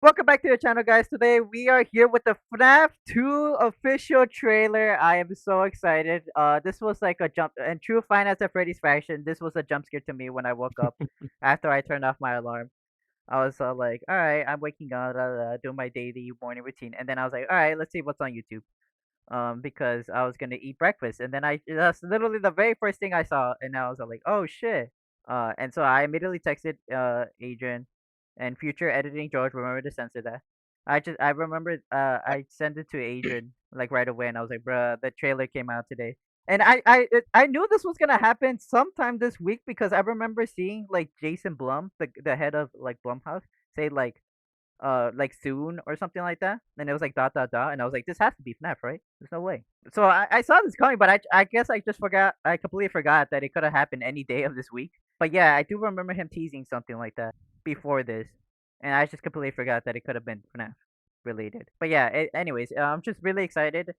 Welcome back to the channel, guys. Today we are here with the FNAF 2 official trailer. I am so excited. This was like a jump, and true Five Nights at Freddy's fashion. This was a jump scare to me when I woke up after I turned off my alarm. I was like, all right, I'm waking up, doing my daily morning routine, and then I was like, all right, let's see what's on YouTube. Because I was gonna eat breakfast, and then that's literally the very first thing I saw, and I was like, oh shit. And so I immediately texted Adrian and future editing George. Remember to censor that. I remember I sent it to Adrian like right away, and I was like, bruh, the trailer came out today. And I knew this was gonna happen sometime this week because I remember seeing like Jason Blum, the head of like Blumhouse, say like soon or something like that. And it was like dot dot dot, and I was like, this has to be FNAF, right? There's no way. So I saw this coming, but I guess I just forgot. I completely forgot that it could have happened any day of this week. But yeah, I do remember him teasing something like that before this, and I just completely forgot that it could have been FNAF related. But yeah, anyways, I'm just really excited.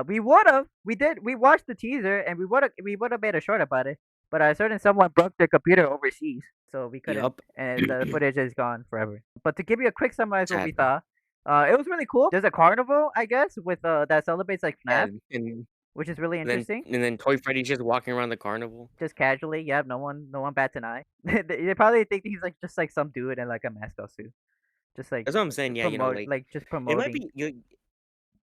We watched the teaser, and we would have made a short about it. But a certain someone broke their computer overseas, so we couldn't, Yup. and the footage is gone forever. But to give you a quick summary of what we Sadly. thought, it was really cool. There's a carnival, I guess, with that celebrates like Yeah, FNAF, and which is really then interesting. and then Toy Freddy's just walking around the carnival. Just casually, yeah, no one bats an eye. They probably think he's like just like some dude in like a mascot suit, just like That's what I'm saying, yeah, just it might promoting. be you it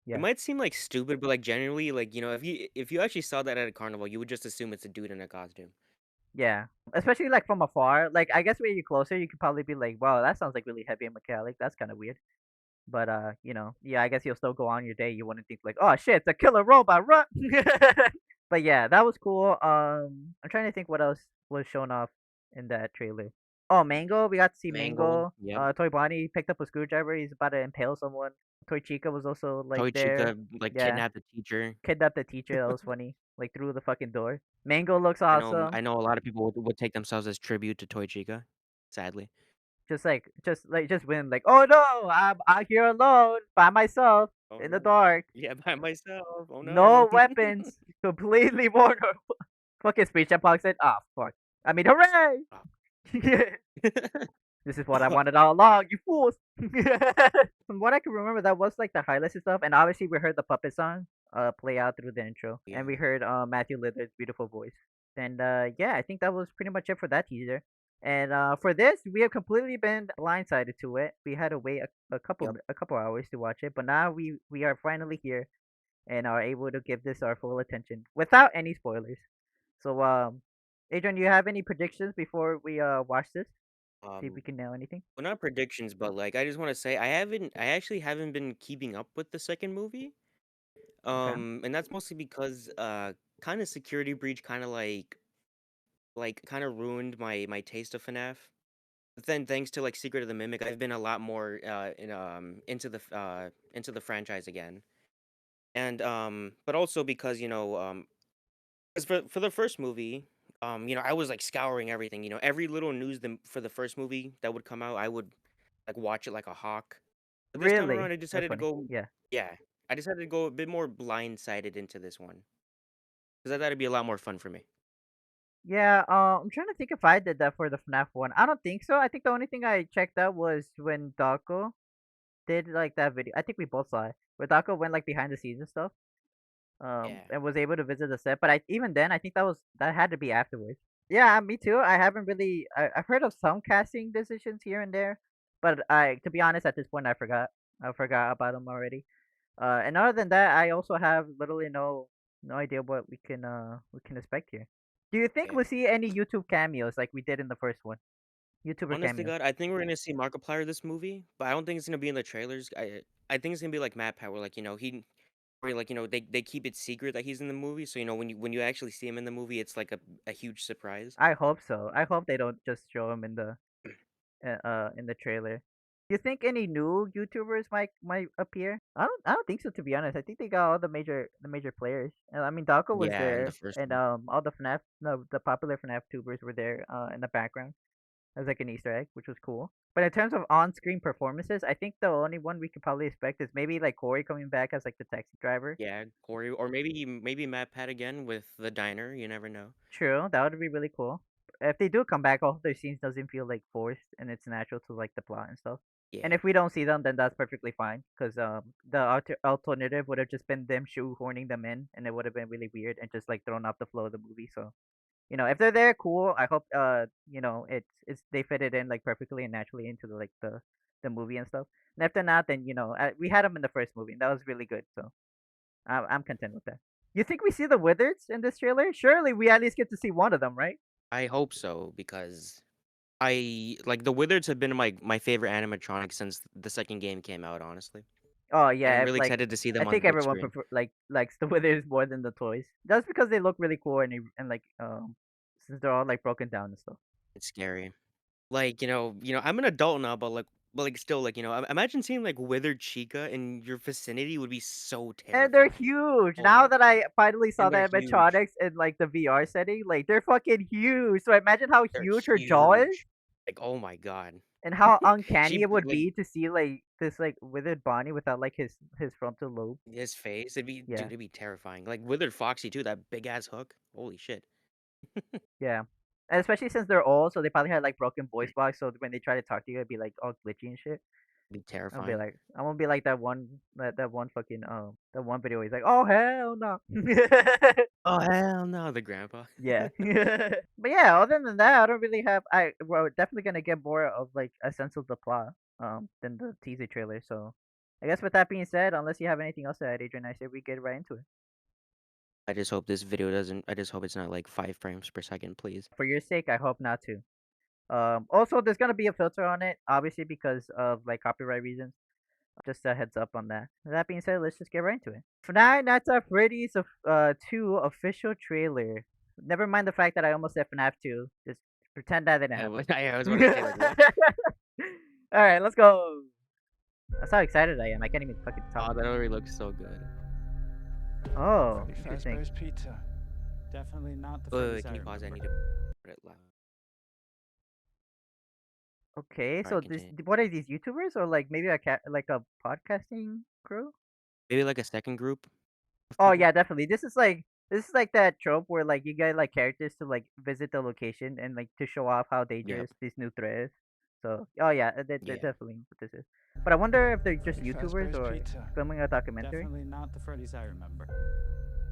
Yeah. might seem, like, stupid, but, like, generally, like, if you actually saw that at a carnival, you would just assume it's a dude in a costume. Yeah, especially like from afar. Like I guess when you're closer, you could probably be like, "Wow, that sounds like really heavy and metallic. That's kind of weird." But yeah, I guess you'll still go on your day. You wouldn't think like, "Oh shit, it's a killer robot, run!" But yeah, that was cool. I'm trying to think what else was shown off in that trailer. Oh, Mango, we got to see Mangle, Mango. yep. Toy Bonnie picked up a screwdriver. He's about to impale someone. Toy Chica was also like Toy there. Chica, like, Yeah, kidnapped the teacher. kidnapped the teacher. That was funny. Like through the fucking door. Mango looks I know awesome. I know a lot of people would take themselves as tribute to Toy Chica, sadly. Just win like, "Oh no, I'm out here alone by myself Oh, in the no. dark. Yeah, by myself, oh, No no. weapons, completely vulnerable." Fucking speech impulse said, "Ah, fuck. I mean, hooray! Oh. This is what I wanted all along, you fools." From what I can remember, that was like the highlights and stuff, and obviously we heard the puppet song play out through the intro, and we Yeah. heard Matthew Lillard's beautiful voice. And yeah, I think that was pretty much it for that teaser. And for this, we have completely been blindsided to it. We had to wait Yep. a couple hours to watch it, but now we are finally here and are able to give this our full attention without any spoilers. So Adrian, do you have any predictions before we watch this? See if we Um can nail anything. Well, not predictions, but, like, I just wanna say I actually haven't been keeping up with the second movie, Okay. and that's mostly because, kinda Security Breach kinda, kinda ruined my taste of FNAF. But then thanks to, like, Secret of the Mimic, I've been a lot more, into the franchise again. And, but also because, 'cause for the first movie, I was, like, scouring everything, every little news for the first movie that would come out, I would, like, watch it like a hawk. But this time around, Really? I That's decided to funny. go Yeah. yeah, I decided to go a bit more blindsided into this one, because I thought it'd be a lot more fun for me. Yeah, I'm trying to think if I did that for the FNAF one. I don't think so. I think the only thing I checked out was when Daco did like that video. I think we both saw it. Where Daco went like behind the scenes and stuff. Yeah. And was able to visit the set. But I even then I think that had to be afterwards. Yeah, me too. I haven't really I've heard of some casting decisions here and there, but I to be honest at this point I forgot about them already. And other than that, I also have literally no idea what we can expect here. Do you think Yeah. we'll see any YouTube cameos like we did in the first one? YouTuber Honest to cameos. God, I think we're gonna see Markiplier this movie, but I don't think it's gonna be in the trailers. I think it's gonna be like Matt Pat, where like where like they keep it secret that he's in the movie, so when you actually see him in the movie, it's like a huge surprise. I hope so. I hope they don't just show him in the trailer. Do you think any new YouTubers might appear? I don't think so, to be honest. I think they got all the major players. I mean, Daco was Yeah, in the there, first and one. all the FNAF no the popular FNAF tubers were there in the background as like an Easter egg, which was cool. But in terms of on-screen performances, I think the only one we could probably expect is maybe like Corey coming back as like the taxi driver. Yeah, Corey, or maybe Matt Pat again with the diner. You never know. True, that would be really cool. If they do come back, all their scenes doesn't feel like forced and it's natural to like the plot and stuff. Yeah. And if we don't see them, then that's perfectly fine. Because the alternative would have just been them shoehorning them in, and it would have been really weird and just like thrown off the flow of the movie. So if they're there, cool. I hope it's they fit it in like perfectly and naturally into the movie and stuff. And if they're not, then we had them in the first movie, and that was really good. So I'm content with that. You think we see the Wizards in this trailer? Surely we at least get to see one of them, right? I hope so because I like the Wizards have been my favorite animatronic since the second game came out, honestly. Oh And I'm yeah, really like excited to see I them on the think big everyone screen. prefer likes the Withers more than the toys. Just because they look really cool and like since they're all like broken down and stuff. It's scary. Like, I'm an adult now, but still, imagine seeing like withered Chica in your vicinity would be so And they're terrifying. huge. Oh Now my, that I finally saw and they're the huge. animatronics in like the VR setting, like they're fucking huge. So imagine how They're huge her jaw is huge. Like, oh my God. and how uncanny She it would like be to see like this like withered Bonnie without like his frontal lobe. his face, Yeah. it'd be terrifying. Like withered Foxy too, that big ass hook. Holy shit. Yeah. And especially since they're old, so they probably had like broken voice box, so when they try to talk to you it'd be like all glitchy and shit. Be I'll be terrifying. like, I won't be like that one fucking that one video. He's like, oh hell no. Oh hell no, the grandpa. Yeah. But yeah, other than that, I don't really have. We're definitely gonna get more of like a sense of the plot than the teaser trailer. So I guess with that being said, unless you have anything else to add, Adrian, I say we get right into it. I just hope this video doesn't. I just hope it's not like 5 frames per second, please. For your sake, I hope not to. Also, there's gonna be a filter on it, obviously because of like copyright reasons. Just a heads up on that. With that being said, let's just get right into it. FNAF Nights at Freddy's 2 official trailer. Never mind the fact that I almost said FNAF 2. Just pretend that didn't happen. I was about to say like what? Alright, let's go. That's how excited I am. I can't even fucking talk. Oh, that already looks so good. Oh, Freddy interesting. Fazbear's Pizza. Definitely not the Freddy's Can I you pause? I need remember. to put it loud. Okay, Alright, so continue. what are these YouTubers or like maybe like a podcasting crew? Maybe like a second group of Oh people. yeah, definitely. This is like that trope where like you get like characters to like visit the location and like to show off how Yep. dangerous this new threat is. So oh yeah, that Yeah. definitely what this is. But I wonder if they're just Freddy YouTubers Fazbear's or Pizza. filming a documentary. Definitely not the Freddy's I remember.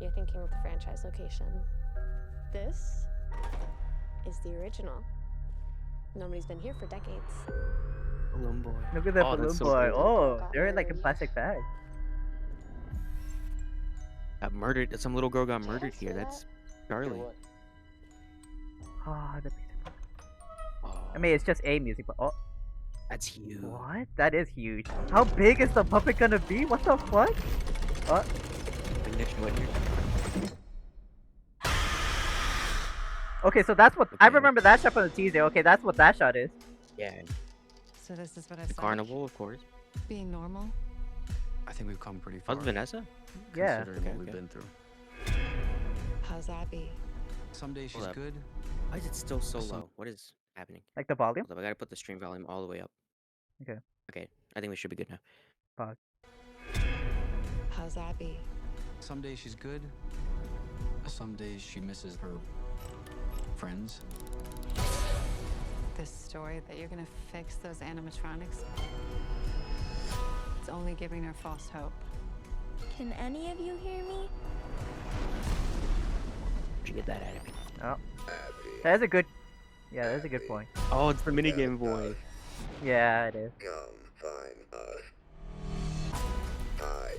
You're thinking of the franchise location. This is the original. Nobody's been here for decades. Balloon boy. Look at that Oh, balloon that's so boy. cool. Oh, they're in like a plastic bag. Got murdered. Some little girl got murdered see here. that? That's Charlie. Oh, Oh, I mean it's just a music, but oh, that's huge. what? That is huge. How big is the puppet gonna be? What the fuck? What? Ignition went here. Okay, so that's what I Okay. remember that shot from the teaser. Okay, that's what that shot is. Yeah. So this is what I The saw. carnival, of course. Being normal. I think we've come pretty far. How's Vanessa? Yeah. Considering what we've Okay. been through. How's Abby? Some days she's Hold up. good. Why is it still so Some- low? What is happening? Like the volume? Hold up, I gotta put the stream volume all the way up. Okay. Okay, I think we should be good now. Pause. How's Abby? Some days she's good. Some days she misses her friends. This story that you're gonna fix those animatronics. It's only giving her false hope. Can any of you hear me? Where'd you get that out of me? Oh, that's a good. Yeah, that's a good point. Oh, it's the minigame boy. Yeah, it is. Come find us. I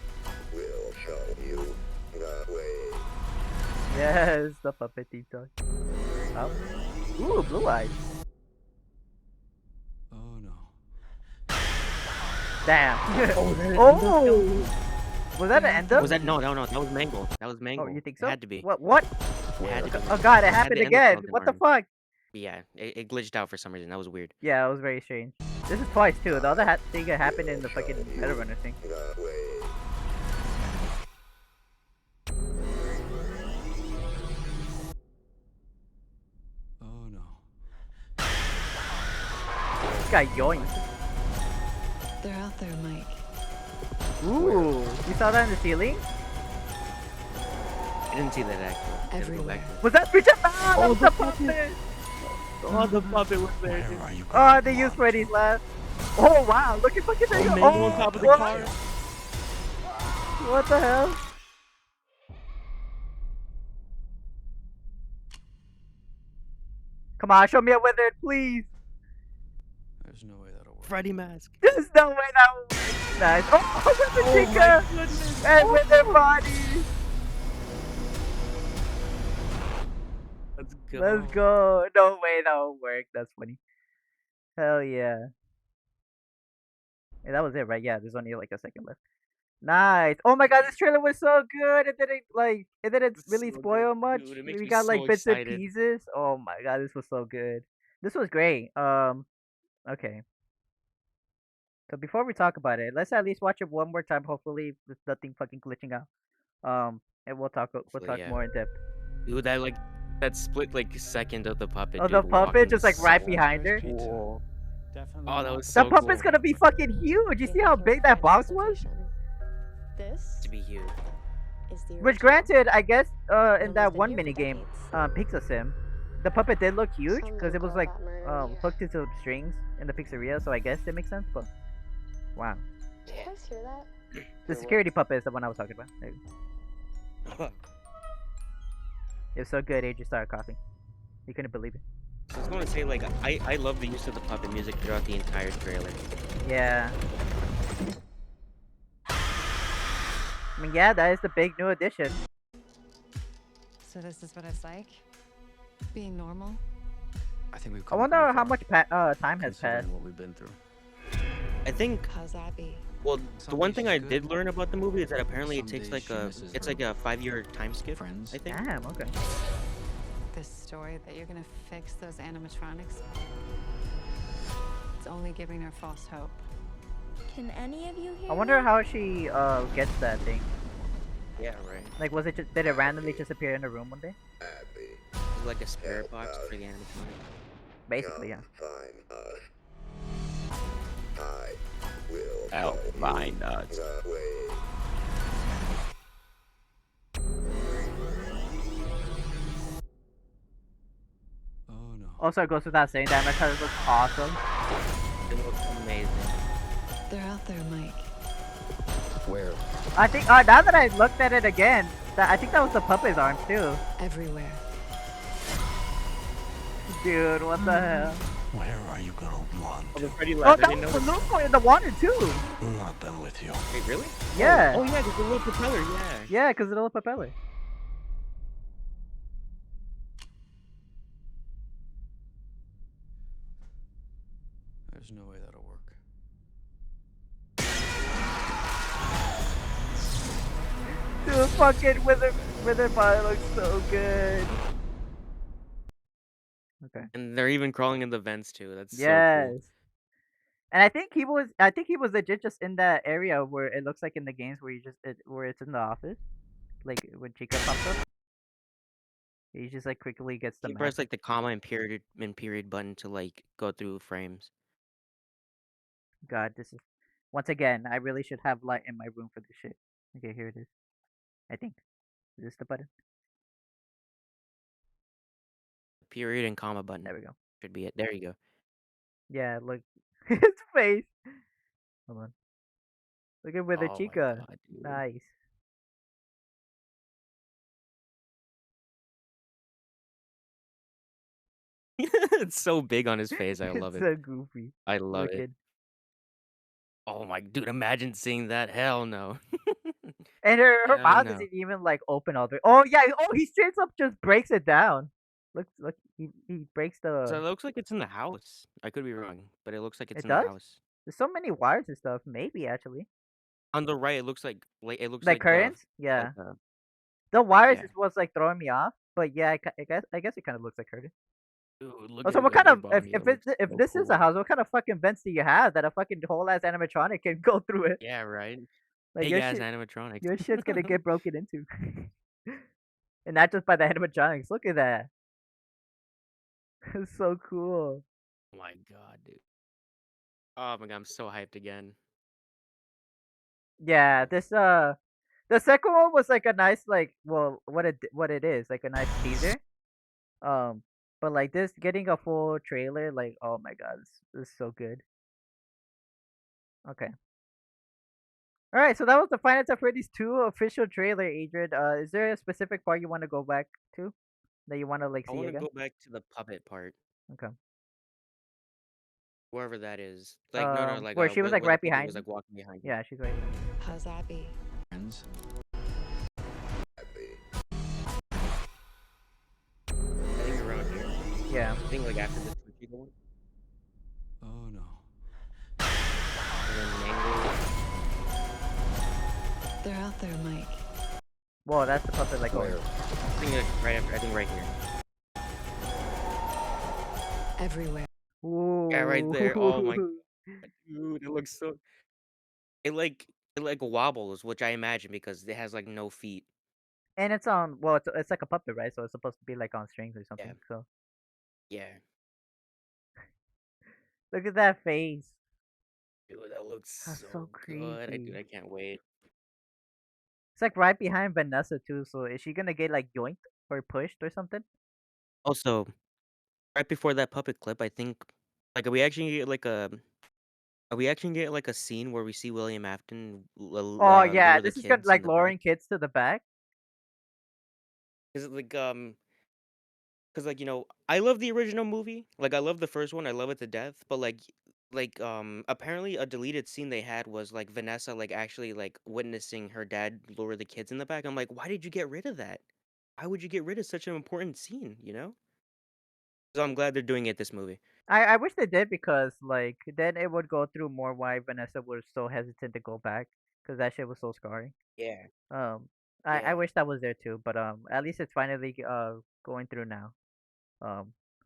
will show you the way. Yes, the puppet deep talk. Oh. Ooh, blue eyes. Oh no. Damn. Oh. Was that an end up? Was that no? That was Mangle. That was Mangle. Oh, you think It so? had to be. What? What? It had to be. Oh god, it had happened the end again. of What the Arm. fuck? Yeah, it glitched out for some reason. That was weird. Yeah, it was very strange. This is twice too. The other thing that happened in the fucking Meta Runner thing. The way. Oh no. This guy yoink. They're out there, Mike. Ooh, you saw that in the ceiling? I didn't see that actually. Gotta go Everywhere. back. Was that Richard? Ah, that was the the puppet. Oh, the puppet was there. Where are you? Oh, they used Freddy's laugh. Oh wow! Look at Oh, that! Mango on top of the what? car. What the hell? Come on, show me a wizard, please. There's no way that'll work. Freddy mask. There's no way that would work. Nice. Oh, with the Oh my chica goodness. and with their Oh. bodies. Let's go. Let's go. No way that would work. That's funny. Hell yeah. Yeah, that was it, right? Yeah, there's only like a second left. Nice. Oh my god, this trailer was so good. It didn't It's really so spoil good. much. Dude, it makes We me got so like bits and excited. pieces. Oh my god, this was so good. This was great. Okay. So before we talk about it, let's at least watch it one more time. Hopefully, with nothing fucking glitching out. And we'll Hopefully, talk yeah. more in depth. Dude, that split like second of the puppet, Oh, dude, the puppet walking just like so right behind her. Pizza. Whoa. Definitely Oh, that not was the That so puppet's cool. gonna be fucking huge. You see how big that box was? This To be huge. is the Which, original. granted, I guess in Nobody's that been one here for mini game, decades. Pizza Sim, the puppet did look huge Some because it little was girl like got murdered here. hooked into strings in the pizzeria. So I guess it makes sense. But wow, Did you guys hear that? the security puppet is the one I was talking about. There you go. It was so good, AJ started coughing. You couldn't believe it. I just want to say, like, I love the use of the puppet music throughout the entire trailer. Yeah. I mean, yeah, that is the big new addition. So this is what it's like? Being normal? I think we've I come wonder pretty how far, much time has considering passed. what we've been through. I think, How's that be? well, the Some one days thing she's I good, did learn about the movie is that apparently it some takes days like she misses it's her like a 5-year time skip, friends. I think. Damn. Okay. This story that you're gonna fix those animatronics? It's only giving her false hope. Can any of you hear I wonder me? how she gets that thing. Yeah, right. Like, did it randomly just appear in the room one day? happy. It's like a spirit box for the animatronic. Basically, yeah. Come find us. I will Help show you find us. the way. Oh no. Also, it goes without saying that Metroid looks awesome. It looks amazing. They're out there, Mike. Where? I think now that I looked at it again, I think that was the puppet's arms too. Everywhere. Dude, what the hell? Where are you gonna want Oh, the to? Freddy Oh, laugh. I that didn't was know. the Lupo in the water too. Not them with you. Wait, really? Yeah. Oh, yeah, there's a little propeller. Yeah. Yeah, because of the little propeller. There's no way that'll work. Dude, fucking Wither body looks so good. Okay. And they're even crawling in the vents too. That's so Yes. cool. And I think he was legit just in that area where it looks like in the games where where it's in the office, like when Chica pops up. He just like quickly gets the You map. press like the comma and period button to like go through frames. God, this is once again. I really should have light in my room for this shit. Okay, here it is. I think. Is this the button? Period and comma button There we go. should be it. There you go. Yeah, look his face. Hold on. Look at Wither Oh my Chica. god, dude. Nice. It's so big on his face. I love It's it. so goofy. I love it. Wicked. Oh my dude, imagine seeing that. Hell no. And her Hell mouth no. isn't even like open all the way. Oh yeah. Oh, he straight up just breaks it down. Look. He breaks So it the. looks like it's in the house. I could be wrong, but it looks like it's It in the does. house. There's so many wires and stuff. Maybe actually. On the right, it looks like it looks Like like curtains. like Yeah. uh, The wires yeah. is what's like throwing me off. But yeah, I guess it kind of looks like curtains. Dude, look Also, at what Wither kind of body. It looks if so this is a cool. house, what kind of fucking vents do you have that a fucking whole ass animatronic can go through it? Yeah, right. Like Big ass animatronics. your shit's gonna get broken into, and not just by the animatronics. Look at that, it's so cool. Oh my god, dude. Oh my god, I'm so hyped again. Yeah, this the second one was like a nice like what it is like a nice teaser. Um, but like this getting a full trailer, like oh my god, it's so good. Okay. All right, so that was the Final Fantasy Freddy's 2 official trailer, Adrian. Is there a specific part you want to go back to that you want to like I see want to again? go back to the puppet part, Okay. whoever that is. Like, no, like, Where she was like where the right puppet behind was you. like walking behind you. Yeah, she's right. How's Abby? Friends? I think around here. Yeah. I think like after the Twitchy one, Oh no. and then Mango. They're out there, Mike. Whoa, that's the puppet like going. I think like, right after. I think right here. Everywhere. Yeah, right there. Oh my Ooh. god, dude, it looks so. It like it like wobbles, which I imagine because it has like no feet. And it's on. Well, it's like a puppet, right? So it's supposed to be like on strings or Yeah, something. So yeah. look at that face. Dude, that looks That's so so good. creepy. I can't wait. It's like right behind Vanessa too. So is she gonna get like yoinked or pushed or something? Also, right before that puppet clip, I think like are we actually get like a scene where we see William Afton Oh yeah, lure the this is gonna kids in like the back? luring kids to the back. Is it like because like I love the original movie. Like I love the first one. I love it to death. But apparently a deleted scene they had was like Vanessa like actually like witnessing her dad lure the kids in the back. I'm like, why did you get rid of that? Why would you get rid of such an important scene? So I'm glad they're doing it this movie. I wish they did because like then it would go through more why Vanessa was so hesitant to go back because that shit was so scarring. Yeah, Um, I yeah. wish that was there too, but at least it's finally going through now.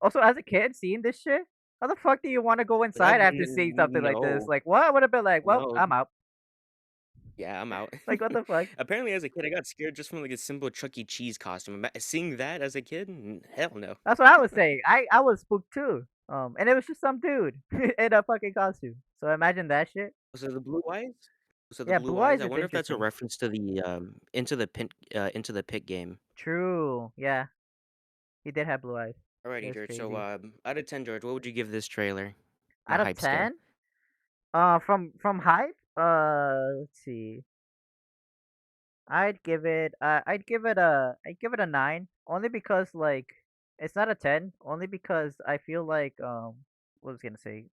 Also as a kid seeing this shit, how the fuck do you want to go inside after seeing something like this? No, Like what? I would have been like, well, no. I'm out. Yeah, I'm out. Like what the fuck? Apparently, as a kid, I got scared just from like a simple Chuck E. Cheese costume. Seeing that as a kid, hell no. That's what I was saying. I was spooked too. And it was just some dude in a fucking costume. So imagine that shit. So the blue eyes. So the Yeah, blue Blue eyes. Eyes I is wonder if that's a interesting. reference to the into the pit game. True. Yeah, he did have blue eyes. Alrighty, That's George. So crazy. out of 10, George, what would you give this trailer on a Out of hype scale? 10, from hype, let's see. I'd give it a 9 only because like it's not a 10 only because I feel like what was I gonna say?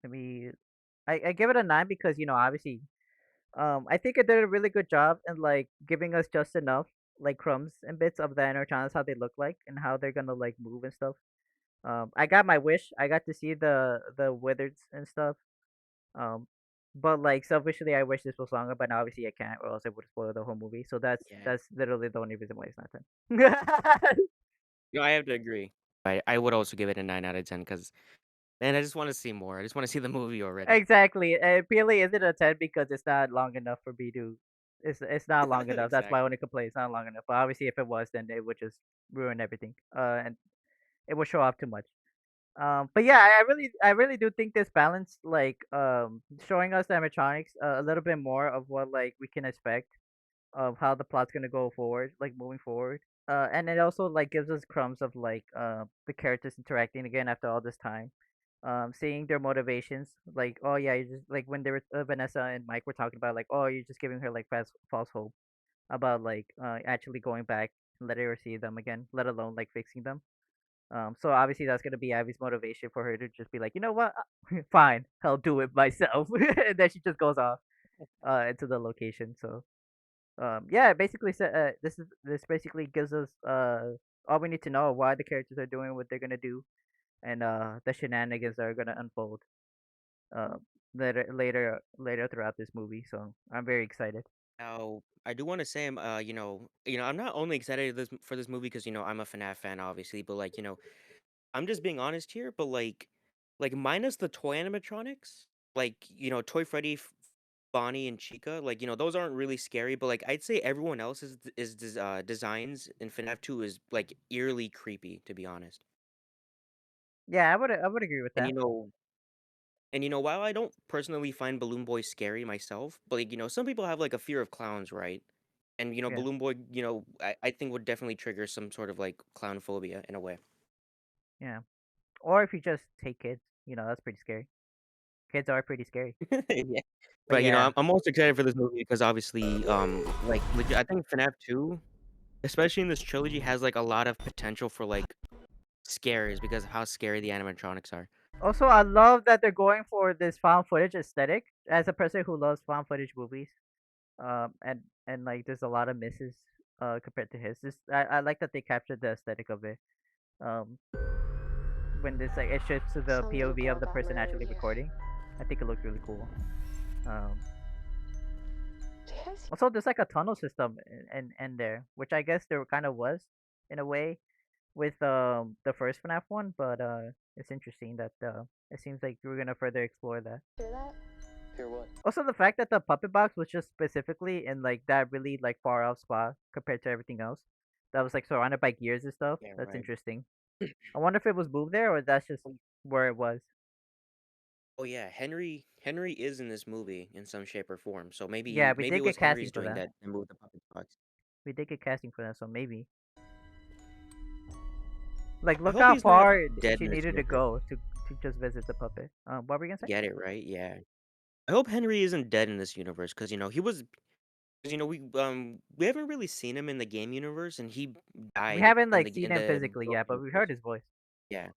I give it a 9 because obviously I think it did a really good job in like giving us just enough like crumbs and bits of the animatronics how they look like and how they're gonna like move and stuff. I got my wish. I got to see the wizards and stuff. Um, but like selfishly, I wish this was longer, but obviously I can't, or else it would spoil the whole movie. So Yeah. that's literally the only reason why it's not 10. No, I have to agree. I would also give it a 9 out of 10 because man, I just want to see more. I just want to see the movie already. Exactly. And really, is it a 10 because it's not long enough for me to. It's not long enough. That's my Exactly. only complaint. It's not long enough. But obviously, if it was, then it would just ruin everything. And it would show off too much. But yeah, I really do think this balance, like, showing us the animatronics a little bit more of what like we can expect of how the plot's gonna go forward, like moving forward. And it also like gives us crumbs of like the characters interacting again after all this time. Seeing their motivations, like oh yeah, you just like when they were Vanessa and Mike were talking about like oh you're just giving her like false hope about like actually going back and letting her see them again, let alone like fixing them. So obviously that's gonna be Abby's motivation for her to just be like, you know what, fine, I'll do it myself, and then she just goes off into the location. So yeah, basically, this basically gives us all we need to know why the characters are doing what they're gonna do, and the shenanigans that are gonna unfold uh later throughout this movie. So I'm very excited. Now, I do want to say, I'm not only excited for this movie because I'm a FNAF fan, obviously, but like, I'm just being honest here. But like minus the toy animatronics, like Toy Freddy, Bonnie, and Chica, like those aren't really scary. But like, I'd say everyone else's designs in FNAF 2 is like eerily creepy, to be honest. Yeah, I would agree with And that. while I don't personally find Balloon Boy scary myself, but like, some people have like a fear of clowns, right? And Yeah, Balloon Boy, I think would definitely trigger some sort of like clown phobia in a way. yeah. Or if you just take kids, that's pretty scary. Kids are pretty scary. Yeah. But But yeah. I'm also excited for this movie because obviously, like legit, I think FNAF 2, especially in this trilogy, has like a lot of potential for like scares because of how scary the animatronics are. Also, I love that they're going for this found footage aesthetic. As a person who loves found footage movies, and like there's a lot of misses compared to his. This I like that they captured the aesthetic of it. Um, when this like it shifts to the Something POV of horrible the got person murdered actually here. recording, I think it looked really cool. Um, Do you guys Also, there's like a tunnel system in there, which I guess there kind of was in a way with the first FNAF one, but it's interesting that it seems like we're gonna further explore that. hear that? Hear what? Also, the fact that the puppet box was just specifically in like that really like far off spot compared to everything else, that was like surrounded by gears and stuff. Yeah, That's right. interesting. I wonder if it was moved there or that's just where it was. Oh yeah, Henry is in this movie in some shape or form. So Yeah, we maybe did it get was casting Henry's for doing that. that and moved the puppet box. We did get casting for that, so maybe. Like, I look hope how he's not far dead she in this needed to universe. go to just visit the puppet. What were we gonna say? Get it right? Yeah. I hope Henry isn't dead in this universe because he was. 'Cause, we haven't really seen him in the game universe, and he We died haven't in like seen in him the physically book yet, but we heard universe. his voice. Yeah,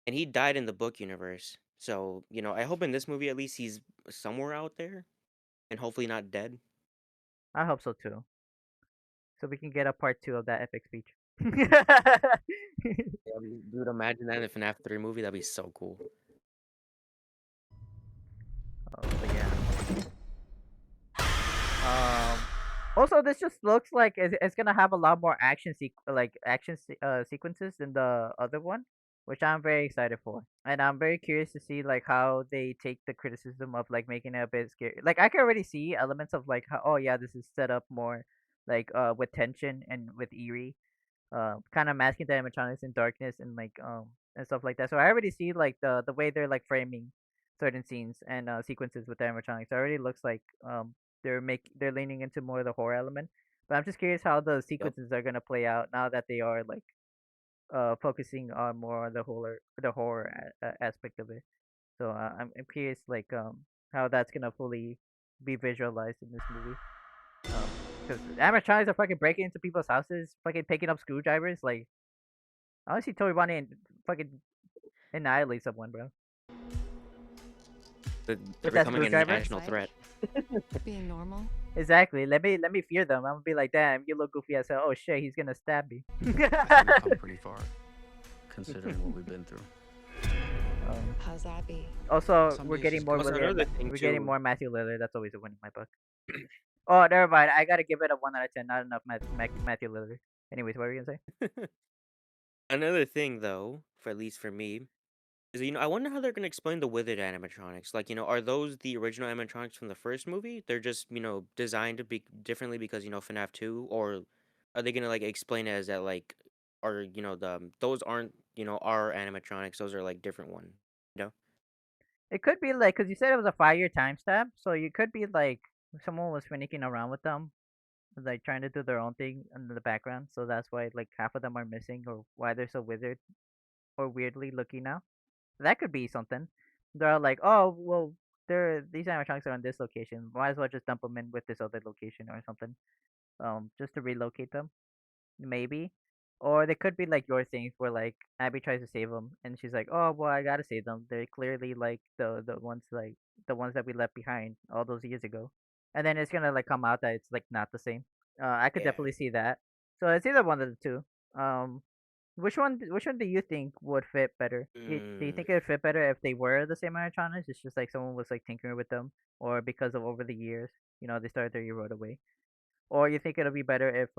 and he died in the book universe. So I hope in this movie at least he's somewhere out there, and hopefully not dead. I hope so too. So we can get a part two of that epic speech. Yeah, dude, imagine that in a FNAF 3 movie. That'd be so cool. But yeah. Also, this just looks like it's gonna have a lot more sequences than the other one, which I'm very excited for, and I'm very curious to see like how they take the criticism of like making it a bit scary. Like I can already see elements of like how, oh yeah, this is set up more like with tension and with eerie, kind of masking the animatronics in darkness and like and stuff like that. So I already see like the way they're like framing certain scenes and sequences with the animatronics. It already looks like they're leaning into more of the horror element. But I'm just curious how the Yep. sequences are gonna play out now that they are like focusing on more on the horror aspect of it. So I'm curious like how that's gonna fully be visualized in this movie. Because animatronics are fucking breaking into people's houses, fucking picking up screwdrivers. Like, I want to see Toby Bonnie and fucking annihilate someone, bro. They're With that becoming a screwdriver. national threat. Being normal. Exactly. Let me fear them. I'm gonna be like, damn, you look goofy as hell. Oh shit, he's gonna stab me. I think we've come pretty far, considering what we've been through. How's Abby? Also, Some we're days getting she's more good. Also, another thing we're getting too. more Matthew Lillard. That's always a win in my book. Oh, never mind. I gotta give it a 1 out of 10. Not enough Matthew Lillard. Anyways, what were you gonna say? Another thing though, for at least for me, is I wonder how they're gonna explain the withered animatronics. Like, are those the original animatronics from the first movie? They're just, designed to be differently because, FNAF 2, or are they gonna like explain it as that like are those aren't, our animatronics, those are like different one. You know? It could be like, cause you said it was a 5-year timestamp, so you could be like someone was finicking around with them, like trying to do their own thing in the background. So that's why like half of them are missing, or why they're so withered or weirdly looking now. That could be something. They're like, oh well, these animatronics are on this location. Might as well just dump them in with this other location or something. Just to relocate them, maybe. Or they could be like your things where like Abby tries to save them and she's like, "Oh, well, I gotta save them. They're clearly like the ones that we left behind all those years ago." And then it's gonna like come out that it's like not the same. I could Yeah. definitely see that. So it's either one of the two. Um, which one do you think would fit better? Do you Mm. think it would fit better if they were the same animatronics? It's just like someone was like tinkering with them, or because of over the years, they started to erode away. Or you think it'll be better if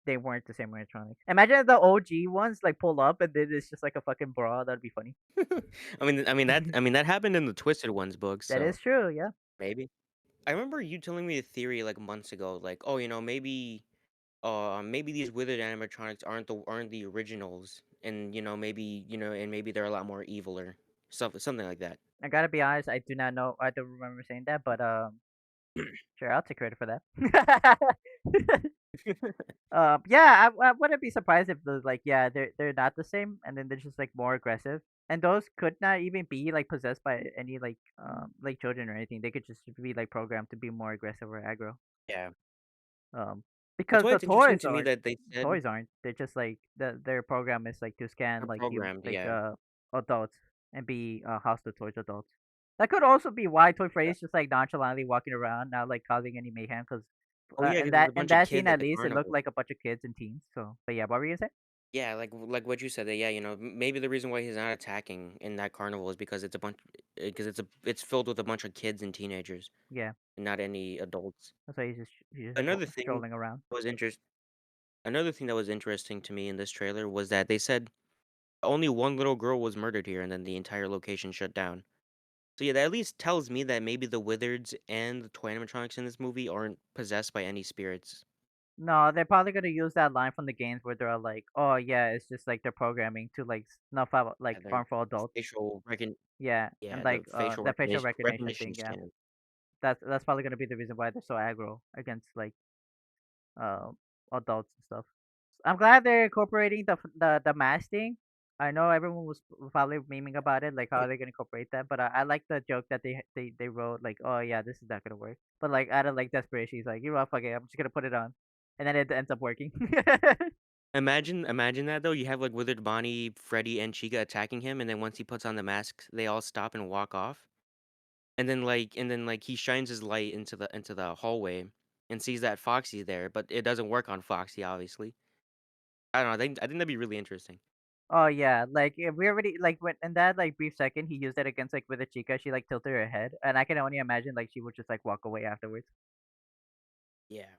they weren't the same animatronics? Imagine if the OG ones like pull up and then it's just like a fucking brawl. That'd be funny. that happened in the Twisted Ones books, That is so true. Yeah. maybe. I remember you telling me a theory like months ago, like, oh, maybe these withered animatronics aren't the originals, and maybe they're a lot more evil or something like that. I gotta be honest. I do not know. I don't remember saying that, but sure, I'll take credit for that. Yeah, I wouldn't be surprised if those like yeah they're not the same, and then they're just like more aggressive. And those could not even be like possessed by any like children or anything. They could just be like programmed to be more aggressive or aggro. Yeah. Um, That's because why the it's interesting toys to me aren't. that they said Toys aren't. They're just like their program is like to scan they're like programmed. Yeah. adults and be hostile towards adults. That could also be why Toy Freddy's just like nonchalantly walking around, not like causing any mayhem. Cause Oh yeah, in 'cause there's a in bunch of that scene kids at at the least, it looked carnival. like a bunch of kids and teens. So, but yeah, what were you gonna say? Yeah, like what you said. That yeah, maybe the reason why he's not attacking in that carnival is because because it's filled with a bunch of kids and teenagers Yeah, and not any adults. that's why he's just Another thing strolling around. was interest. Another thing that was interesting to me in this trailer was that they said only one little girl was murdered here, and then the entire location shut down. So yeah, that at least tells me that maybe the Wizards and the toy animatronics in this movie aren't possessed by any spirits. No, they're probably gonna use that line from the games where they're like, "Oh yeah, it's just like their programming to like snuff out like Yeah, their harmful adults." facial recon Yeah, and yeah, the like facial the facial recognition recognition thing. Yeah, scan. that's probably gonna be the reason why they're so aggro against like uh, adults and stuff. I'm glad they're incorporating the mask thing. I know everyone was probably memeing about it, like how they're gonna incorporate that. But I like the joke that they wrote, like, oh yeah, this is not gonna work. But like out of like desperation, he's like, you know what, fuck it, I'm just gonna put it on, and then it ends up working. Imagine that though. You have like Withered Bonnie, Freddy, and Chica attacking him, and then once he puts on the mask, they all stop and walk off. And then he shines his light into the hallway and sees that Foxy's there, but it doesn't work on Foxy, obviously. I don't know. I think that'd be really interesting. Oh yeah, like if we already like when in that like brief second he used it against like with a chica, she like tilted her head, and I can only imagine like she would just like walk away afterwards. Yeah.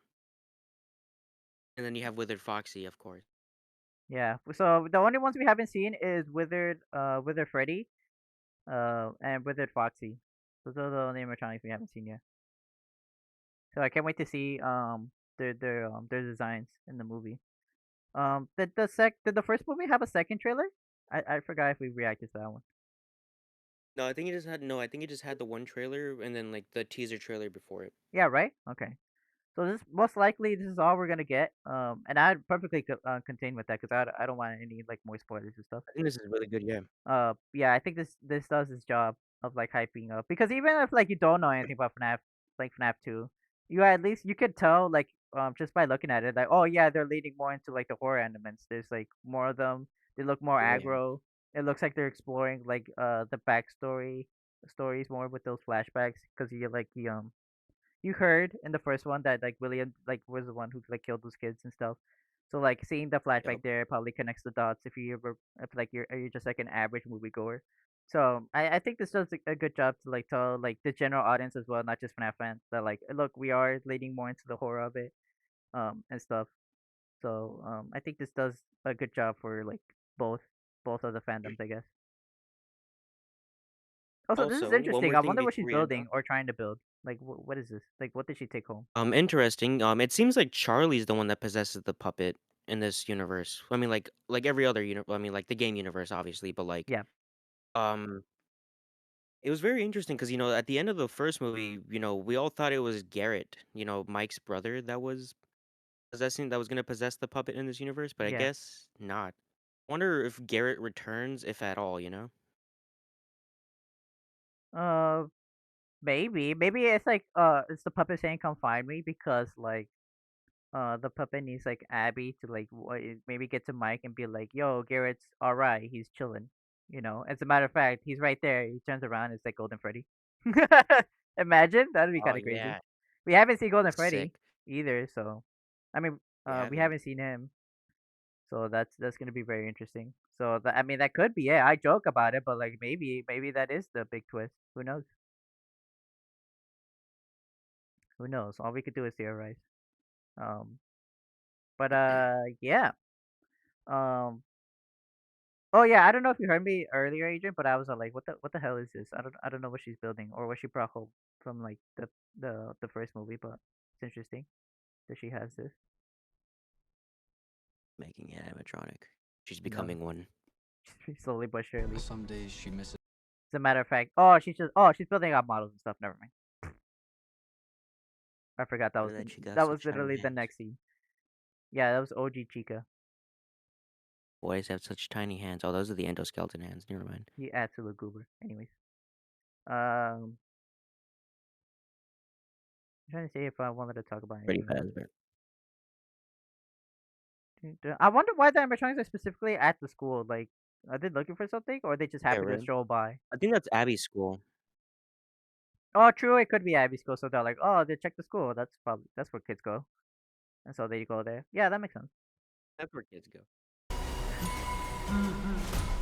And then you have Withered Foxy, of course. Yeah. So the only ones we haven't seen is Withered Freddy, and Withered Foxy. Those are the only animatronics we haven't seen yet. So I can't wait to see their designs in the movie. Did the first movie have a second trailer? I forgot if we reacted to that one. No, I think it just had the one trailer and then like the teaser trailer before it. Yeah, right? Okay. So this most likely this is all we're gonna get. And I'd perfectly contain with that because I don't want any like more spoilers and stuff. I think this is really good, yeah. Yeah, I think this does its job of like hyping up because even if like you don't know anything about FNAF, like FNAF 2, you at least you could tell like just by looking at it like oh yeah they're leading more into like the horror elements. There's like more of them. They look more Yeah. aggro. It looks like they're exploring like the backstory stories more with those flashbacks because you heard in the first one that like William like was the one who like killed those kids and stuff. So like seeing the flashback Yep. there probably connects the dots if like you're just like an average moviegoer. So I think this does a good job to like tell like the general audience as well, not just FNAF fans, that like look we are leading more into the horror of it and stuff. So I think this does a good job for like both both of the fandoms, I guess. Also, this is Also, one interesting. more I thing wonder what before she's we end building off. or trying to build. Like what is this? Like what did she take home? Interesting. It seems like Charlie's the one that possesses the puppet in this universe. I mean, like every other I mean, like the game universe, obviously, but like, Yeah. um, it was very interesting because at the end of the first movie, we all thought it was Garrett, Mike's brother, that was gonna possess the puppet in this universe, but I Yeah. guess not. Wonder if Garrett returns, if at all. Uh, maybe it's like it's the puppet saying "come find me" because like the puppet needs like Abby to like maybe get to Mike and be like, "Yo, Garrett's all right. He's chilling." As a matter of fact, he's right there. He turns around. It's like Golden Freddy. Imagine that'd be Oh kind of crazy. yeah, We haven't seen Golden that's Freddy sick. either, so I mean, We we haven't. haven't seen him, so that's gonna be very interesting. So I mean, that could be it. I joke about it, but like maybe that is the big twist. Who knows? Who knows? All we could do is theorize. Um, but yeah. Um, oh yeah, I don't know if you heard me earlier, Adrian, but I was like, what the hell is this? I don't know what she's building or what she brought home from like the first movie, but it's interesting that she has this. Making an animatronic. She's No, becoming one. slowly but surely. Some days she misses. As a matter of fact, she's building out models and stuff. Never mind. I forgot Look at that, she got that some was shiny literally the hands. next scene. Yeah, that was OG Chica. Boys have such tiny hands. Oh, those are the endoskeleton hands. Never mind. He absolute goober. Anyways, um, I'm trying to see if I wanted to talk about Pretty anything else. Fazbear. I wonder why the animatronics are specifically at the school. Like, are they looking for something, or they just Yeah, happy to really. stroll by? I think that's Abby's school. Oh, true. It could be Ivy school, so they're like, oh, they check the school. That's where kids go, and so they go there. Yeah, that makes sense. That's where kids go.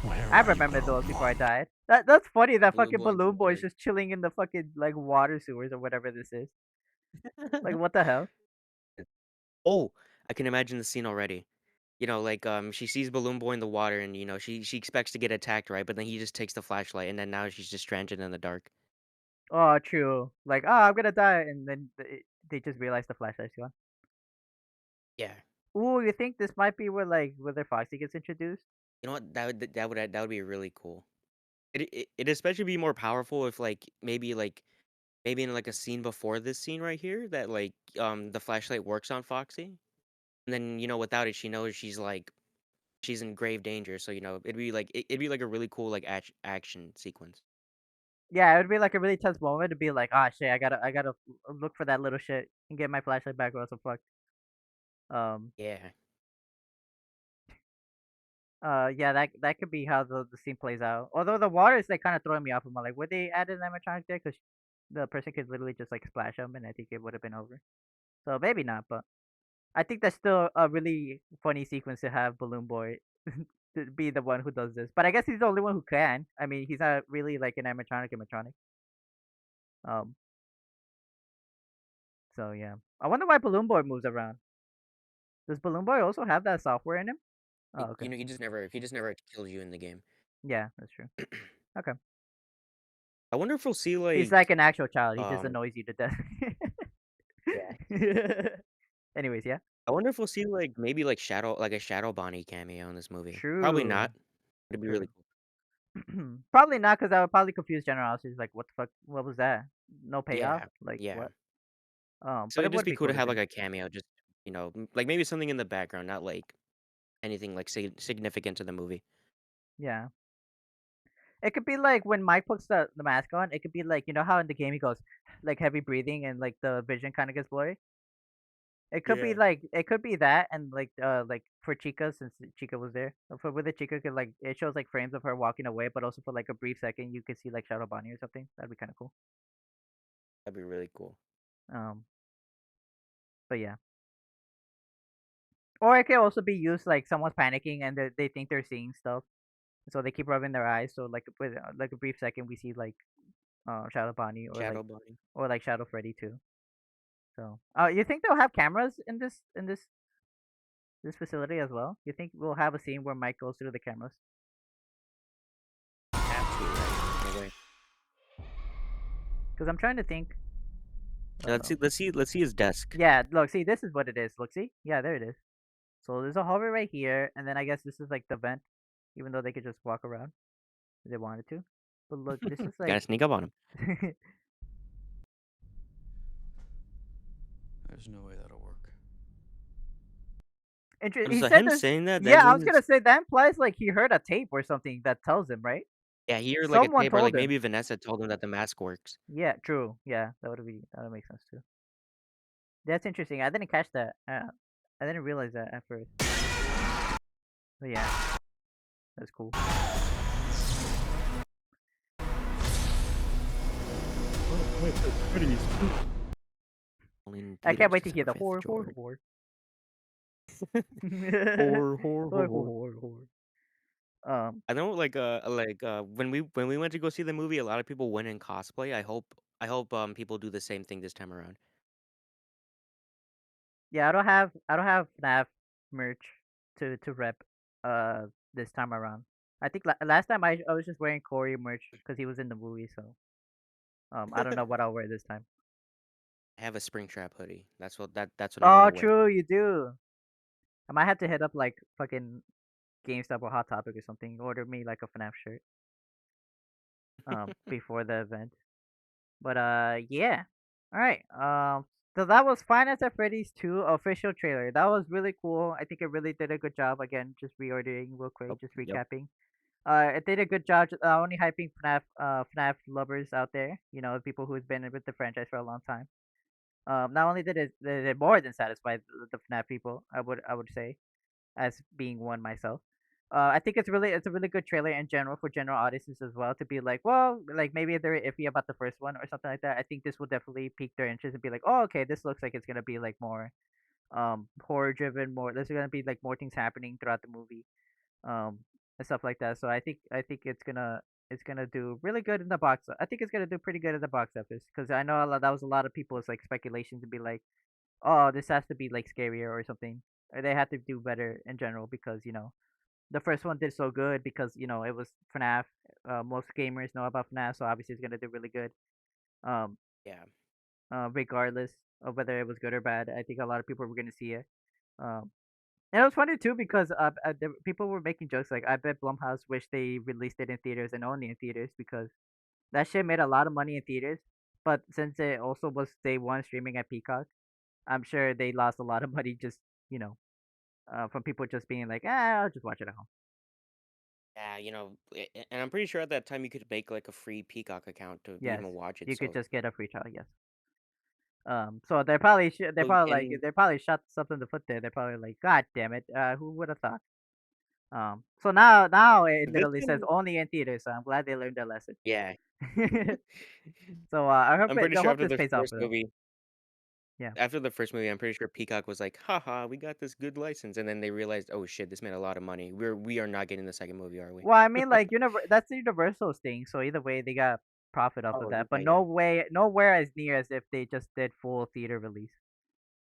Where I are you remember gonna those before I run? died. That's funny. That Balloon fucking Boy in the balloon boy is water. just chilling in the fucking like water sewers or whatever this is. Like, what the hell? Oh, I can imagine the scene already. You know, like she sees Balloon Boy in the water, and she expects to get attacked, right? But then he just takes the flashlight, and then now she's just stranded in the dark. Oh, true. Like, oh, I'm gonna die, and then they just realize the flashlight's gone. Yeah. Ooh, you think this might be where their Foxy gets introduced? You know what? That would be really cool. It especially be more powerful if maybe in like a scene before this scene right here that the flashlight works on Foxy, and then without it she knows she's in grave danger. So it'd be like a really cool like action sequence. Yeah, it would be like a really tense moment to be like, ah, shit, I gotta look for that little shit and get my flashlight back or else I'm fucked. Um, Yeah. yeah, that could be how the scene plays out. Although the water is like kind of throwing me off. I'm like, would they add an animatronic there? Because the person could literally just like splash them, and I think it would have been over. So maybe not, but I think that's still a really funny sequence to have Balloon Boy to be the one who does this. But I guess he's the only one who can. I mean, he's not really like an animatronic. Um, so yeah, I wonder why Balloon Boy moves around. Does Balloon Boy also have that software in him? Oh, okay. He just never kills you in the game. Yeah, that's true. Okay. I wonder if we'll see He's like an actual child. He just um annoys you to death. yeah. Anyways, yeah. I wonder if we'll see maybe like a Shadow Bonnie cameo in this movie. Probably True. not. It'd be True. really cool. Probably not, because I would probably confuse generosity. It's like, what the fuck? What was that? No payoff? Yeah. Like Yeah. what? So But it it'd just would be be cool cool to to have see. like a cameo, just like maybe something in the background, not like anything like significant to the movie. Yeah. It could be like when Mike puts the mask on. It could be like, you know how in the game he goes like heavy breathing and like the vision kind of gets blurry. Yeah. It could be that, and like for Chica, since Chica was there, for with the Chica could like it shows like frames of her walking away, but also for like a brief second you could see like Shadow Bonnie or something. That'd be kind of cool. That'd be really cool. Um, but yeah. Or it could also be used like someone's panicking and they think they're seeing stuff, so they keep rubbing their eyes. So like with like a brief second, we see like Shadow Bonnie Shadow Bonnie. or like Shadow Freddy too. So you think they'll have cameras in this facility as well? You think we'll have a scene where Mike goes through the cameras? Have to, right? No way. Because I'm trying to think. Yeah, let's see his desk. Yeah, look, see, this is what it is. Look, see, yeah, there it is. So there's a hallway right here, and then I guess this is like the vent, even though they could just walk around if they wanted to. But look, this is Gotta like sneak up on him. There's no way that'll work. He So said him this. saying that Yeah, I was means gonna say that implies like he heard a tape or something that tells him, right? yeah, he heard like a Someone tape, or told like him. maybe Vanessa told him that the mask works. Yeah, true. Yeah, that would make sense too. That's interesting. I didn't catch that. I didn't realize that at first. But yeah, that's cool. Only in I can't theaters wait to hear the December 5th, horror, Jordan. horror. Horror, horror, Horror, horror. horror, horror. I know, when we went to go see the movie, a lot of people went in cosplay. I hope people do the same thing this time around. Yeah, I don't have fnaf merch to rep this time around. I think last time I was just wearing Corey merch because he was in the movie, so I don't know what I'll wear this time. I have a Springtrap hoodie. That's what I want Oh, to wear. true, you do. I might have to hit up like fucking GameStop or Hot Topic or something. Order me like a FNAF shirt before the event. But yeah. All right. So that was Five Nights at Freddy's 2 official trailer. That was really cool. I think it really did a good job. Again, just reordering real quick, Yep. just Yep. recapping. It did a good job only hyping FNAF lovers out there. You know, people who's been with the franchise for a long time. Not only did it more than satisfy the FNAF people, I would say, as being one myself. I think it's a really good trailer in general for general audiences as well to be like, well, like maybe if they're iffy about the first one or something like that. I think this will definitely pique their interest and be like, oh, okay, this looks like it's gonna be like more horror driven, more there's gonna be like more things happening throughout the movie, um and stuff like that. So I think it's gonna do really good in the box. I think it's gonna do pretty good in the box office because I know that was a lot of people's like speculation to be like, oh, this has to be like scarier or something, or they have to do better in general because the first one did so good because it was FNAF. Most gamers know about FNAF, so obviously it's gonna do really good. Um, Yeah. Regardless of whether it was good or bad, I think a lot of people were gonna see it. Um, and it was funny too because people were making jokes like, I bet Blumhouse wish they released it in theaters and only in theaters because that shit made a lot of money in theaters. But since it also was day one streaming at Peacock, I'm sure they lost a lot of money just you know from people just being like, I'll just watch it at home. Yeah, and I'm pretty sure at that time you could make like a free Peacock account to Yes, even watch it. you could So, just get a free trial. Yes. So they're probably they're so probably like and they probably shot something to foot there. They're probably like, God damn it, who would have thought? So now it this literally says can, only in theaters. So I'm glad they learned their lesson. yeah, So I hope I'm pretty I sure hope this pays off for them. Yeah. after the first movie, I'm pretty sure Peacock was like, haha, we got this good license, and then they realized, oh shit, this made a lot of money. We are not getting the second movie, are we? Well, I mean, like that's Universal's thing. So either way, they got profit off of Oh, that. But okay, yeah, nowhere as near as if they just did full theater release.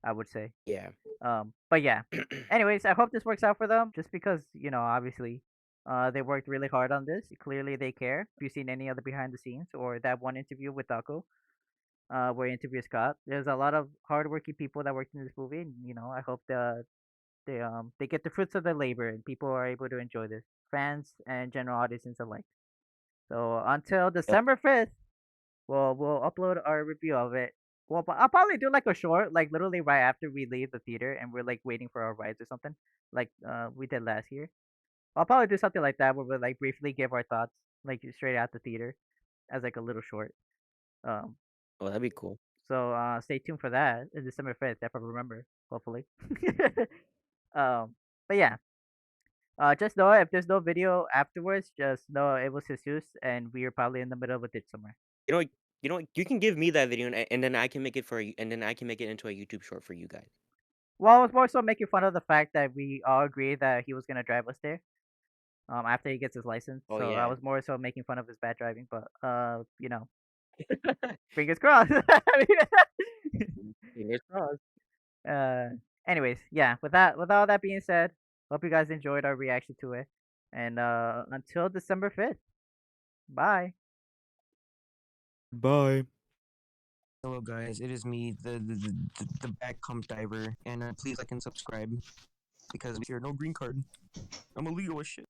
I would say. yeah. But yeah. Anyways, I hope this works out for them. Just because obviously, they worked really hard on this. Clearly, they care. If you've seen any other behind the scenes or that one interview with Taco, where he interviews Scott, there's a lot of hardworking people that worked in this movie. And, I hope they get the fruits of their labor and people are able to enjoy this, fans and general audiences alike. So until Yep. December 5th, we'll upload our review of it. Well, I'll probably do like a short, like literally right after we leave the theater and we're like waiting for our rides or something, like we did last year. I'll probably do something like that where we like briefly give our thoughts, like straight out the theater, as like a little short. Um, Oh, that'd be cool. so stay tuned for that. December 5th, if I remember, hopefully. But yeah, just know if there's no video afterwards, just know it was Jesus and we are probably in the middle of a ditch somewhere. You know, what- you can give me that video, and then I can make it and then I can make it into a YouTube short for you guys. Well, I was more so making fun of the fact that we all agreed that he was gonna drive us there. After he gets his license. Oh So I yeah. was more so making fun of his bad driving, but fingers crossed. I Fingers crossed. uh, anyways, yeah. With all that being said, hope you guys enjoyed our reaction to it, and until December 5th, bye. Bye. Hello guys, it is me, the back comp diver, and please like and subscribe because if you're no green card, I'm illegal as shit.